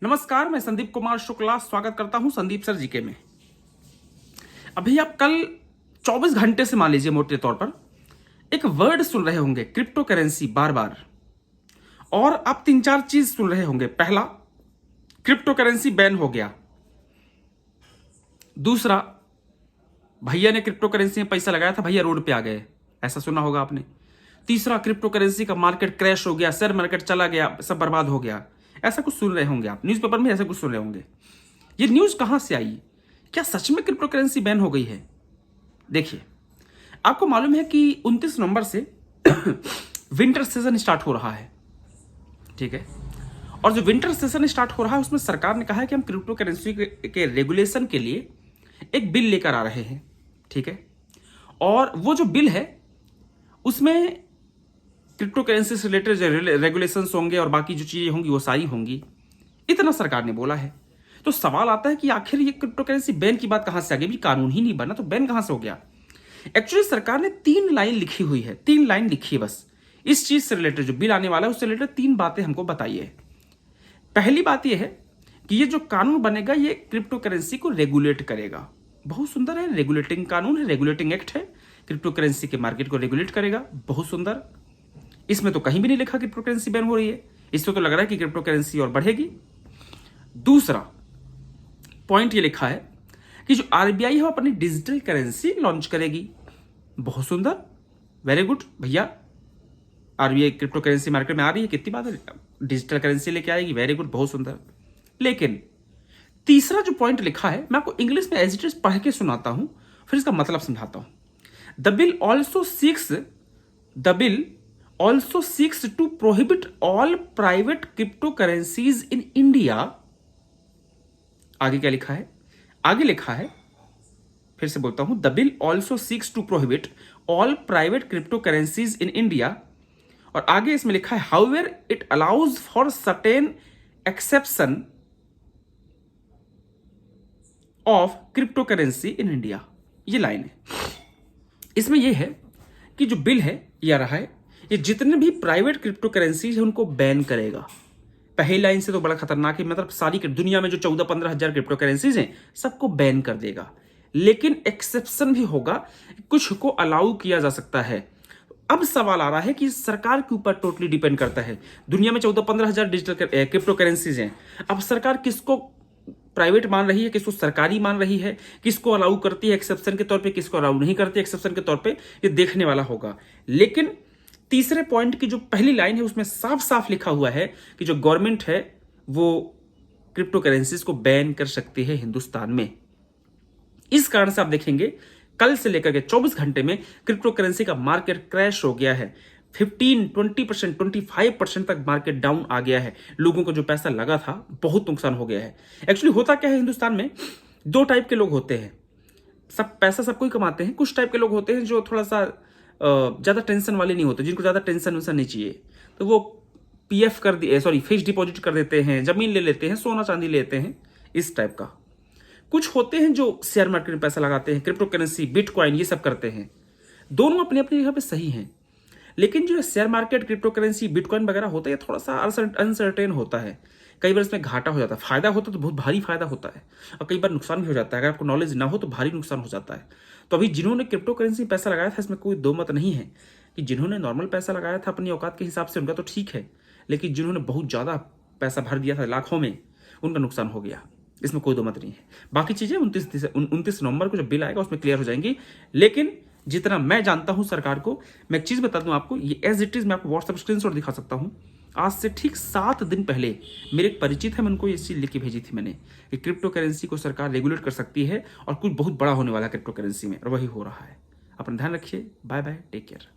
नमस्कार, मैं संदीप कुमार शुक्ला स्वागत करता हूं संदीप सर जीके में। अभी आप कल 24 घंटे से मान लीजिए मोटे तौर पर एक वर्ड सुन रहे होंगे क्रिप्टो करेंसी बार बार, और आप 3-4 चीज सुन रहे होंगे। पहला, क्रिप्टो करेंसी बैन हो गया। दूसरा, भैया ने क्रिप्टो करेंसी में पैसा लगाया था, भैया रोड पे आ गए, ऐसा सुना होगा आपने। तीसरा, क्रिप्टो करेंसी का मार्केट क्रैश हो गया, शेयर मार्केट चला गया, सब बर्बाद हो गया। ऐसा कुछ सुन रहे होंगे आप, न्यूज़पेपर में ऐसा कुछ सुन रहे होंगे। ये न्यूज़ कहां से आई? क्या सच में क्रिप्टो करेंसी बैन हो गई है? देखिए, आपको मालूम है कि 29 नवंबर से विंटर सीजन स्टार्ट हो रहा है, ठीक है। और जो विंटर सीजन स्टार्ट हो रहा है उसमें सरकार ने कहा है कि हम क्रिप्टो करेंसी के रेगुलेशन के लिए एक बिल लेकर आ रहे हैं, ठीक है। और वो जो बिल है उसमें क्रिप्टो करेंसी से रिलेटेड जो रेगुलेशंस होंगे और बाकी जो चीजें होंगी वो सारी होंगी, इतना सरकार ने बोला है। तो सवाल आता है कि आखिर ये क्रिप्टो करेंसी बैन की बात कहां से आ गई? भी कानून ही नहीं बना तो बैन कहां से हो गया? एक्चुअली सरकार ने 3 लाइन लिखी हुई है, 3 लाइन लिखी है बस। इस चीज से रिलेटेड जो बिल आने वाला है उससे रिलेटेड 3 बातें हमको बताइए। पहली बात यह है कि ये जो कानून बनेगा ये क्रिप्टो करेंसी को रेगुलेट करेगा। बहुत सुंदर है, रेगुलेटिंग कानून है, रेगुलेटिंग एक्ट है, क्रिप्टो करेंसी के मार्केट को रेगुलेट करेगा। बहुत सुंदर। इसमें तो कहीं भी नहीं लिखा कि क्रिप्टो करेंसी बैन हो रही है। इससे तो लग रहा है कि क्रिप्टो करेंसी और बढ़ेगी। दूसरा पॉइंट ये लिखा है कि जो आरबीआई है वो अपनी डिजिटल करेंसी लॉन्च करेगी। बहुत सुंदर, वेरी गुड भैया। आरबीआई क्रिप्टो करेंसी मार्केट में आ रही है, कितनी बात है, डिजिटल करेंसी लेके आएगी, वेरी गुड, बहुत सुंदर। लेकिन तीसरा जो पॉइंट लिखा है, मैं आपको इंग्लिश में एज इट इज पढ़ के सुनाता हूं, फिर इसका मतलब समझाता हूं। The bill also seeks to prohibit all private cryptocurrencies in India. आगे क्या लिखा है? आगे लिखा है, फिर से बोलता हूं, the bill also seeks to prohibit all private cryptocurrencies in India. और आगे इसमें लिखा है, however it allows for certain exception of crypto currency in India. ये लाइन है। इसमें यह है कि जो बिल है ये आ रहा है, ये जितने भी प्राइवेट क्रिप्टो करेंसी है उनको बैन करेगा। पहली लाइन से तो बड़ा खतरनाक है, मतलब सारी दुनिया में जो 14-15 हजार क्रिप्टो करेंसीज हैं सबको बैन कर देगा। लेकिन एक्सेप्शन भी होगा, कुछ को अलाउ किया जा सकता है। अब सवाल आ रहा है कि सरकार के ऊपर टोटली डिपेंड करता है। दुनिया में 14-15 हजार डिजिटल क्रिप्टो करेंसीज हैं। अब सरकार किसको प्राइवेट मान रही है, किसको सरकारी मान रही है, किसको अलाउ करती है एक्सेप्शन के तौर पे, किसको अलाउ नहीं करती एक्सेप्शन के तौर पे, ये देखने वाला होगा। लेकिन तीसरे पॉइंट की जो पहली लाइन है उसमें साफ साफ लिखा हुआ है कि जो गवर्नमेंट है वो क्रिप्टो करेंसीज को बैन कर सकती है हिंदुस्तान में। इस कारण से आप देखेंगे कल से लेकर के 24 घंटे में क्रिप्टो करेंसी का मार्केट क्रैश हो गया है। 15-20%, 25% तक मार्केट डाउन आ गया है। लोगों को जो पैसा लगा था बहुत नुकसान हो गया है। एक्चुअली होता क्या है, हिंदुस्तान में 2 टाइप के लोग होते हैं। सब पैसा सबको ही कमाते हैं। कुछ टाइप के लोग होते हैं जो थोड़ा सा ज्यादा टेंशन वाले नहीं होते, जिनको ज्यादा टेंशन वैसा नहीं चाहिए, तो वो पीएफ कर दिए, सॉरी फिक्स डिपॉजिट कर देते हैं, जमीन ले लेते हैं, सोना चांदी लेते हैं, इस टाइप का। कुछ होते हैं जो शेयर मार्केट में पैसा लगाते हैं, क्रिप्टो करेंसी, बिटकॉइन, ये सब करते हैं। दोनों अपनी अपनी जगह पे सही हैं। लेकिन जो share market, crypto currency, bitcoin वगैरह होता है, थोड़ा सा अनसर्टेन होता है। कई बार इसमें घाटा हो जाता है, फायदा होता है तो बहुत भारी फायदा होता है, और कई बार नुकसान भी हो जाता है। अगर आपको नॉलेज ना हो तो भारी नुकसान हो जाता है। तो अभी जिन्होंने क्रिप्टो करेंसी में पैसा लगाया था, इसमें कोई दो मत नहीं है कि जिन्होंने नॉर्मल पैसा लगाया था अपनी औकात के हिसाब से उनका तो ठीक है, लेकिन जिन्होंने बहुत ज्यादा पैसा भर दिया था लाखों में, उनका नुकसान हो गया। इसमें कोई दो मत नहीं है। बाकी चीजें 29 नवंबर को जब बिल आएगा उसमें क्लियर हो जाएंगी। लेकिन जितना मैं जानता हूं सरकार को, मैं एक चीज बता दूं आपको, ये एज इट इज मैं आपको व्हाट्सएप स्क्रीनशॉट दिखा सकता हूं। आज से ठीक 7 दिन पहले मेरे एक परिचित है, मैं उनको ये चीज लिख के भेजी थी मैंने कि क्रिप्टो करेंसी को सरकार रेगुलेट कर सकती है और कुछ बहुत बड़ा होने वाला है क्रिप्टो करेंसी में, और वही हो रहा है। अपना ध्यान रखिए। Bye bye, take care.